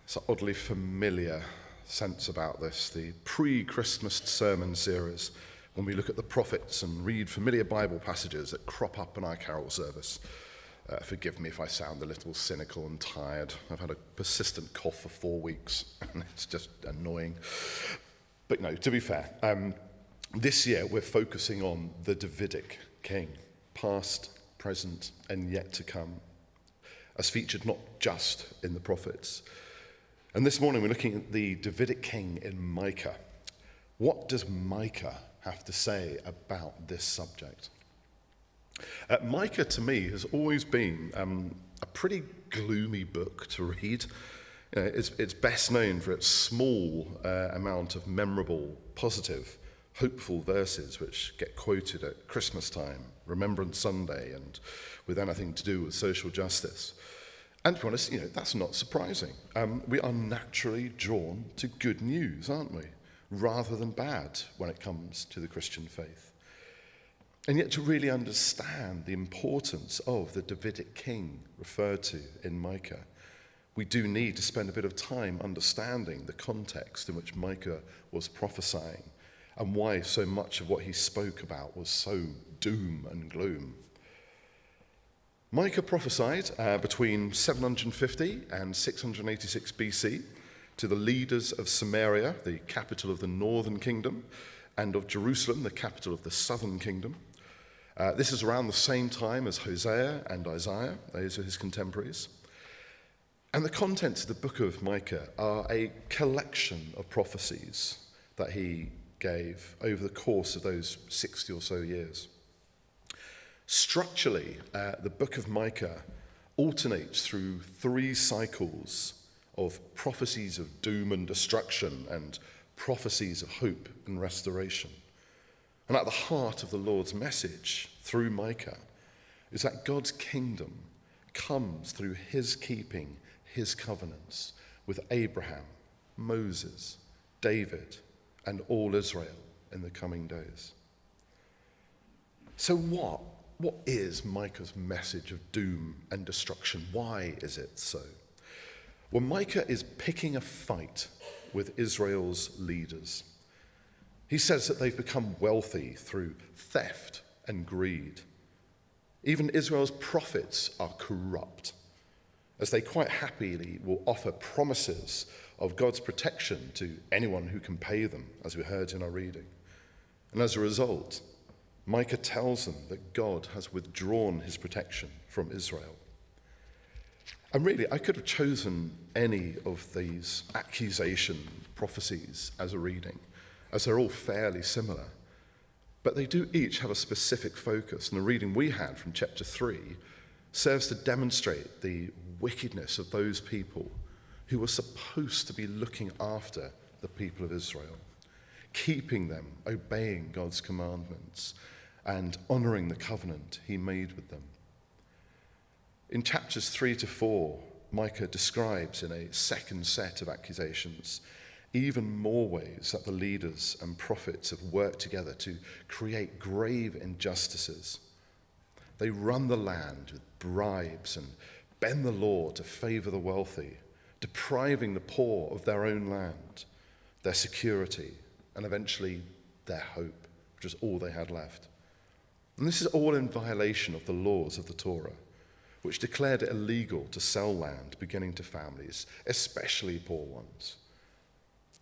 It's an oddly familiar sense about this, the pre-Christmas sermon series, when we look at the prophets and read familiar Bible passages that crop up in our carol service. Forgive me if I sound a little cynical and tired. I've had a persistent cough for 4 weeks, and it's just annoying. But no, to be fair, this year we're focusing on the Davidic king, past, present, and yet to come, as featured not just in the prophets. And this morning we're looking at the Davidic king in Micah. What does Micah have to say about this subject? Micah, to me, has always been a pretty gloomy book to read. You know, it's best known for its small amount of memorable, positive, hopeful verses which get quoted at Christmas time, Remembrance Sunday, and with anything to do with social justice. And to be honest, that's not surprising. We are naturally drawn to good news, aren't we? Rather than bad when it comes to the Christian faith. And yet to really understand the importance of the Davidic king referred to in Micah, we do need to spend a bit of time understanding the context in which Micah was prophesying and why so much of what he spoke about was so doom and gloom. Micah prophesied between 750 and 686 BC to the leaders of Samaria, the capital of the northern kingdom, and of Jerusalem, the capital of the southern kingdom. This is around the same time as Hosea and Isaiah. Those are his contemporaries. And the contents of the book of Micah are a collection of prophecies that he gave over the course of those 60 or so years. Structurally, the book of Micah alternates through 3 cycles of prophecies of doom and destruction and prophecies of hope and restoration. And at the heart of the Lord's message through Micah is that God's kingdom comes through his keeping his covenants with Abraham, Moses, David, and all Israel in the coming days. So what is Micah's message of doom and destruction? Why is it so? Well, Micah is picking a fight with Israel's leaders. He says that they've become wealthy through theft and greed. Even Israel's prophets are corrupt, as they quite happily will offer promises of God's protection to anyone who can pay them, as we heard in our reading. And as a result, Micah tells them that God has withdrawn his protection from Israel. And really, I could have chosen any of these accusation prophecies as a reading, as they're all fairly similar. But they do each have a specific focus, and the reading we had from chapter 3 serves to demonstrate the wickedness of those people who were supposed to be looking after the people of Israel, keeping them, obeying God's commandments, and honouring the covenant he made with them. In chapters 3 to 4, Micah describes in a second set of accusations even more ways that the leaders and prophets have worked together to create grave injustices. They run the land with bribes and bend the law to favour the wealthy, depriving the poor of their own land, their security, and eventually their hope, which was all they had left. And this is all in violation of the laws of the Torah, which declared it illegal to sell land beginning to families, especially poor ones.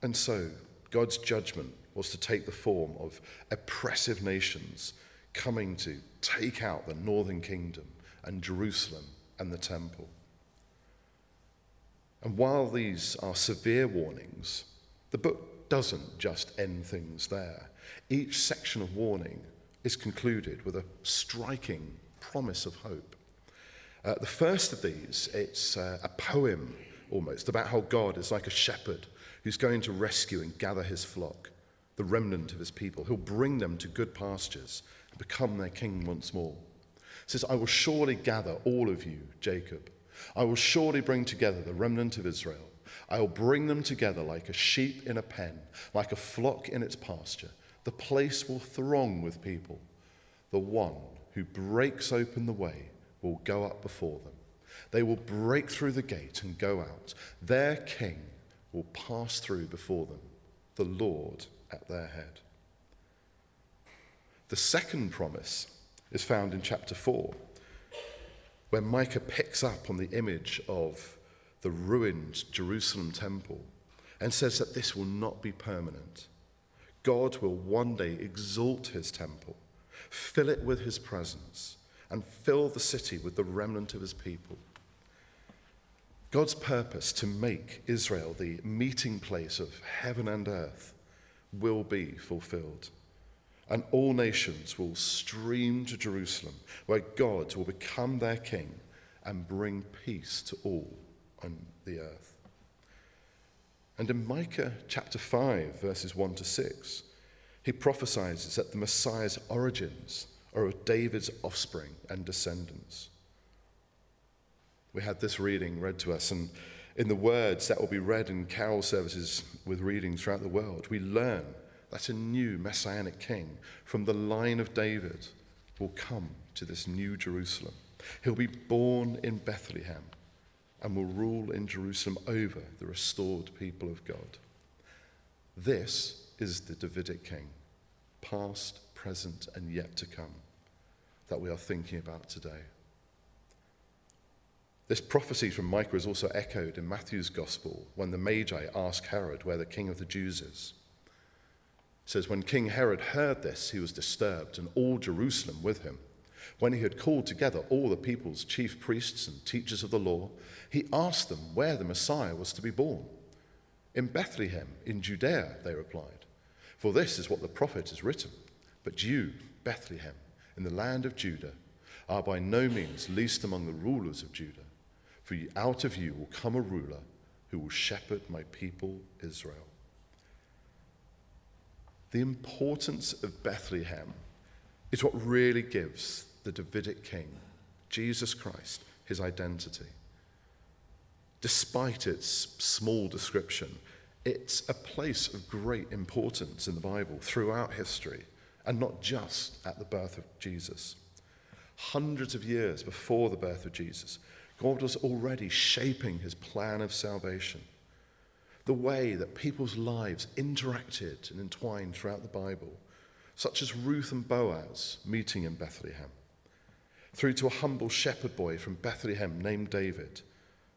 And so, God's judgment was to take the form of oppressive nations coming to take out the northern kingdom and Jerusalem and the temple. And while these are severe warnings, the book doesn't just end things there. Each section of warning is concluded with a striking promise of hope. The first of these, it's a poem almost about how God is like a shepherd who's going to rescue and gather his flock, the remnant of his people. He'll bring them to good pastures and become their king once more. It says, I will surely gather all of you, Jacob. I will surely bring together the remnant of Israel. I will bring them together like a sheep in a pen, like a flock in its pasture. The place will throng with people. The one who breaks open the way will go up before them. They will break through the gate and go out. Their king will pass through before them, the Lord at their head. The second promise is found in chapter 4, where Micah picks up on the image of the ruined Jerusalem temple and says that this will not be permanent. God will one day exalt his temple, fill it with his presence, and fill the city with the remnant of his people. God's purpose to make Israel the meeting place of heaven and earth will be fulfilled. And all nations will stream to Jerusalem, where God will become their king and bring peace to all on the earth. And in Micah chapter 5, verses 1 to 6, he prophesies that the Messiah's origins are of David's offspring and descendants. We had this reading read to us, and in the words that will be read in carol services with readings throughout the world, we learn that a new messianic king from the line of David will come to this new Jerusalem. He'll be born in Bethlehem and will rule in Jerusalem over the restored people of God. This is the Davidic king, past, present, and yet to come, that we are thinking about today. This prophecy from Micah is also echoed in Matthew's Gospel when the Magi ask Herod where the king of the Jews is. It says, when King Herod heard this, he was disturbed, and all Jerusalem with him. When he had called together all the people's chief priests and teachers of the law, he asked them where the Messiah was to be born. In Bethlehem, in Judea, they replied, for this is what the prophet has written. But you, Bethlehem, in the land of Judah, are by no means least among the rulers of Judah, for out of you will come a ruler who will shepherd my people Israel. The importance of Bethlehem is what really gives the Davidic king, Jesus Christ, his identity. Despite its small description, it's a place of great importance in the Bible throughout history, and not just at the birth of Jesus. Hundreds of years before the birth of Jesus, God was already shaping his plan of salvation. The way that people's lives interacted and entwined throughout the Bible, such as Ruth and Boaz meeting in Bethlehem, through to a humble shepherd boy from Bethlehem named David,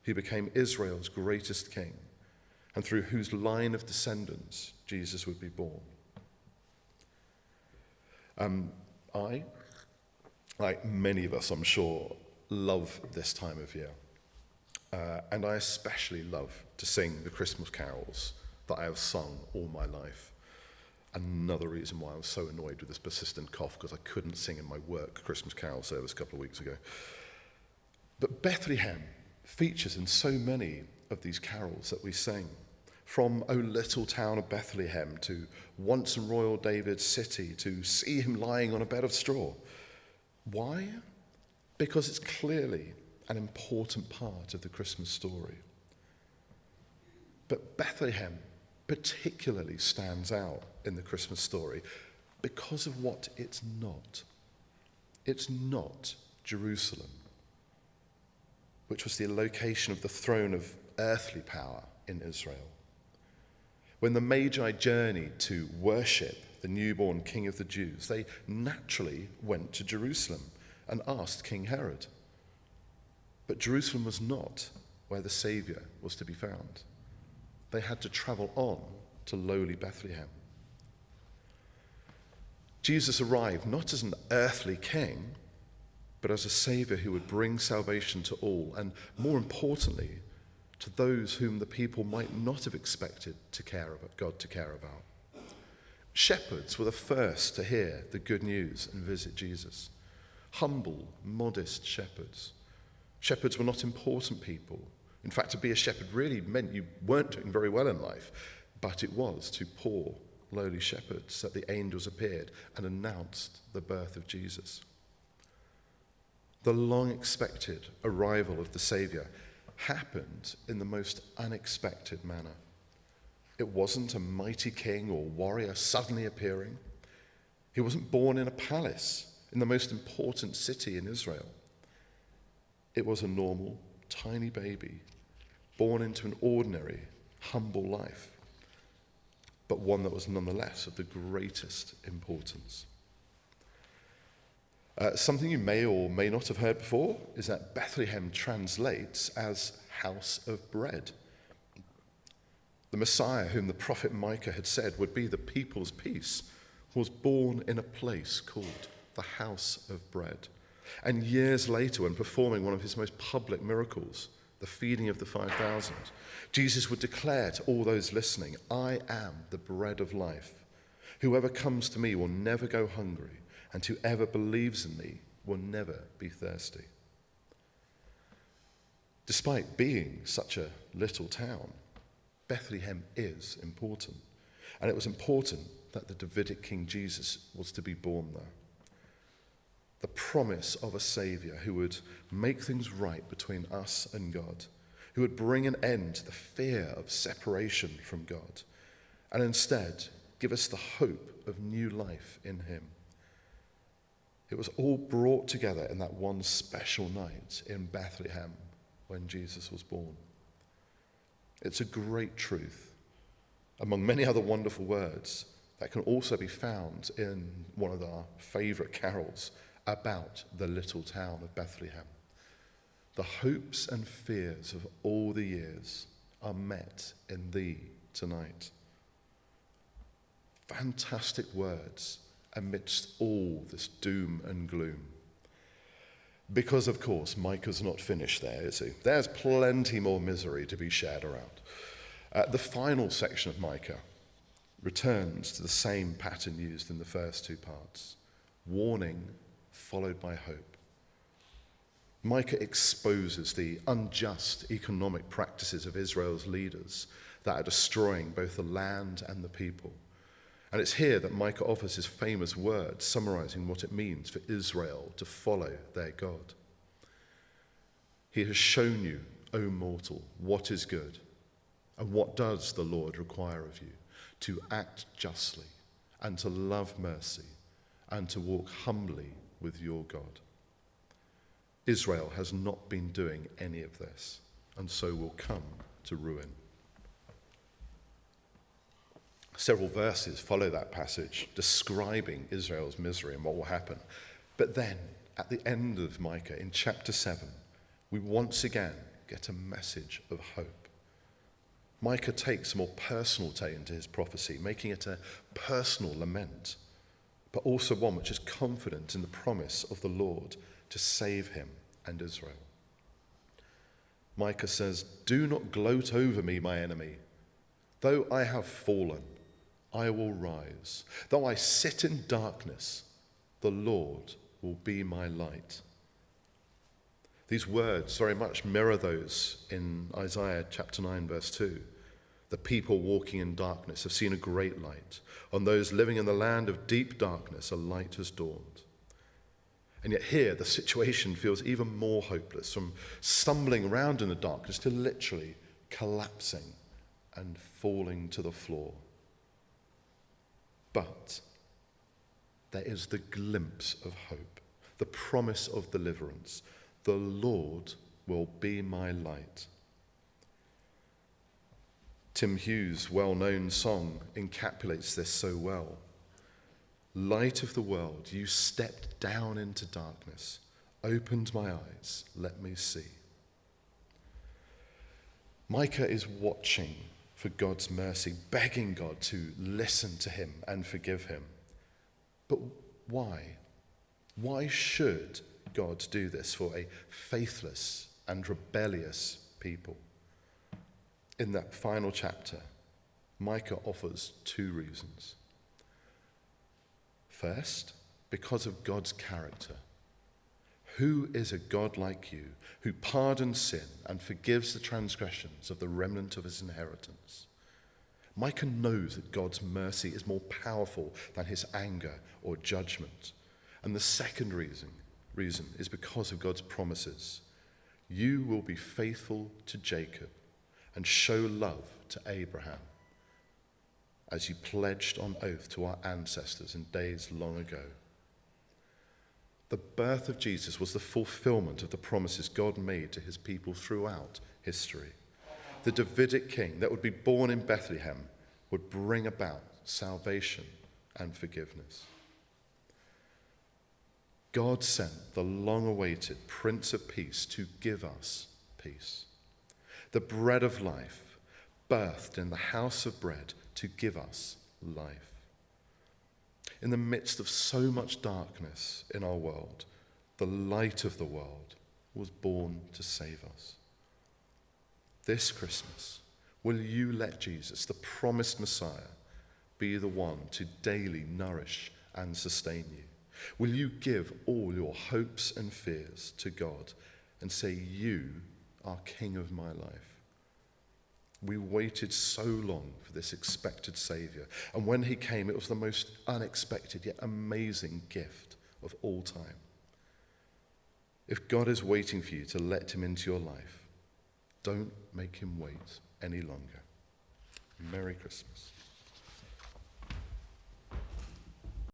who became Israel's greatest king, and through whose line of descendants Jesus would be born. I, like many of us, I'm sure, love this time of year. And I especially love to sing the Christmas carols that I have sung all my life. Another reason why I was so annoyed with this persistent cough, because I couldn't sing in my work Christmas carol service a couple of weeks ago. But Bethlehem features in so many of these carols that we sing. From O Little Town of Bethlehem to Once in Royal David's City to See Him Lying on a Bed of Straw. Why? Because it's clearly an important part of the Christmas story. But Bethlehem particularly stands out in the Christmas story because of what it's not. It's not Jerusalem, which was the location of the throne of earthly power in Israel. When the Magi journeyed to worship the newborn King of the Jews, they naturally went to Jerusalem and asked King Herod. But Jerusalem was not where the Saviour was to be found. They had to travel on to lowly Bethlehem. Jesus arrived not as an earthly king, but as a Saviour who would bring salvation to all, and more importantly, to those whom the people might not have expected God to care about. Shepherds were the first to hear the good news and visit Jesus. Humble, modest shepherds. Shepherds were not important people. In fact, to be a shepherd really meant you weren't doing very well in life, but it was to poor, lowly shepherds that the angels appeared and announced the birth of Jesus. The long-expected arrival of the Saviour happened in the most unexpected manner. It wasn't a mighty king or warrior suddenly appearing. He wasn't born in a palace in the most important city in Israel. It was a normal, tiny baby, born into an ordinary, humble life, but one that was nonetheless of the greatest importance. Something you may or may not have heard before is that Bethlehem translates as house of bread. The Messiah, whom the prophet Micah had said would be the people's peace, was born in a place called the house of bread. And years later, when performing one of his most public miracles, the feeding of the 5,000, Jesus would declare to all those listening, "I am the bread of life. Whoever comes to me will never go hungry, and whoever believes in me will never be thirsty." Despite being such a little town, Bethlehem is important. And it was important that the Davidic King Jesus was to be born there. The promise of a Saviour who would make things right between us and God, who would bring an end to the fear of separation from God, and instead give us the hope of new life in him. It was all brought together in that one special night in Bethlehem when Jesus was born. It's a great truth, among many other wonderful words, that can also be found in one of our favourite carols about the little town of Bethlehem. The hopes and fears of all the years are met in thee tonight. Fantastic words amidst all this doom and gloom. Because, of course, Micah's not finished there, is he? There's plenty more misery to be shared around. The final section of Micah returns to the same pattern used in the first two parts. Warning followed by hope. Micah exposes the unjust economic practices of Israel's leaders that are destroying both the land and the people. And it's here that Micah offers his famous words summarizing what it means for Israel to follow their God. He has shown you, O mortal, what is good, and what does the Lord require of you? To act justly, and to love mercy, and to walk humbly with your God. Israel has not been doing any of this, and so will come to ruin. Several verses follow that passage, describing Israel's misery and what will happen. But then, at the end of Micah, in chapter 7, we once again get a message of hope. Micah takes a more personal take into his prophecy, making it a personal lament, but also one which is confident in the promise of the Lord to save him and Israel. Micah says, "Do not gloat over me, my enemy. Though I have fallen, I will rise. Though I sit in darkness, the Lord will be my light." These words very much mirror those in Isaiah chapter 9, verse 2. The people walking in darkness have seen a great light. On those living in the land of deep darkness, a light has dawned. And yet here, the situation feels even more hopeless, from stumbling around in the darkness to literally collapsing and falling to the floor. But there is the glimpse of hope, the promise of deliverance. The Lord will be my light. Tim Hughes' well-known song encapsulates this so well. Light of the world, you stepped down into darkness, opened my eyes, let me see. Micah is watching for God's mercy, begging God to listen to him and forgive him. But why? Why should God do this for a faithless and rebellious people? In that final chapter, Micah offers two reasons. First, because of God's character. Who is a God like you, who pardons sin and forgives the transgressions of the remnant of his inheritance? Micah knows that God's mercy is more powerful than his anger or judgment. And the second reason is because of God's promises. You will be faithful to Jacob and show love to Abraham, as you pledged on oath to our ancestors in days long ago. The birth of Jesus was the fulfillment of the promises God made to his people throughout history. The Davidic king that would be born in Bethlehem would bring about salvation and forgiveness. God sent the long-awaited Prince of Peace to give us peace. The bread of life, birthed in the house of bread to give us life. In the midst of so much darkness in our world, the light of the world was born to save us. This Christmas, will you let Jesus, the promised Messiah, be the one to daily nourish and sustain you? Will you give all your hopes and fears to God and say, you are King of my life? We waited so long for this expected Saviour, and when he came, it was the most unexpected yet amazing gift of all time. If God is waiting for you to let him into your life, don't make him wait any longer. Merry Christmas.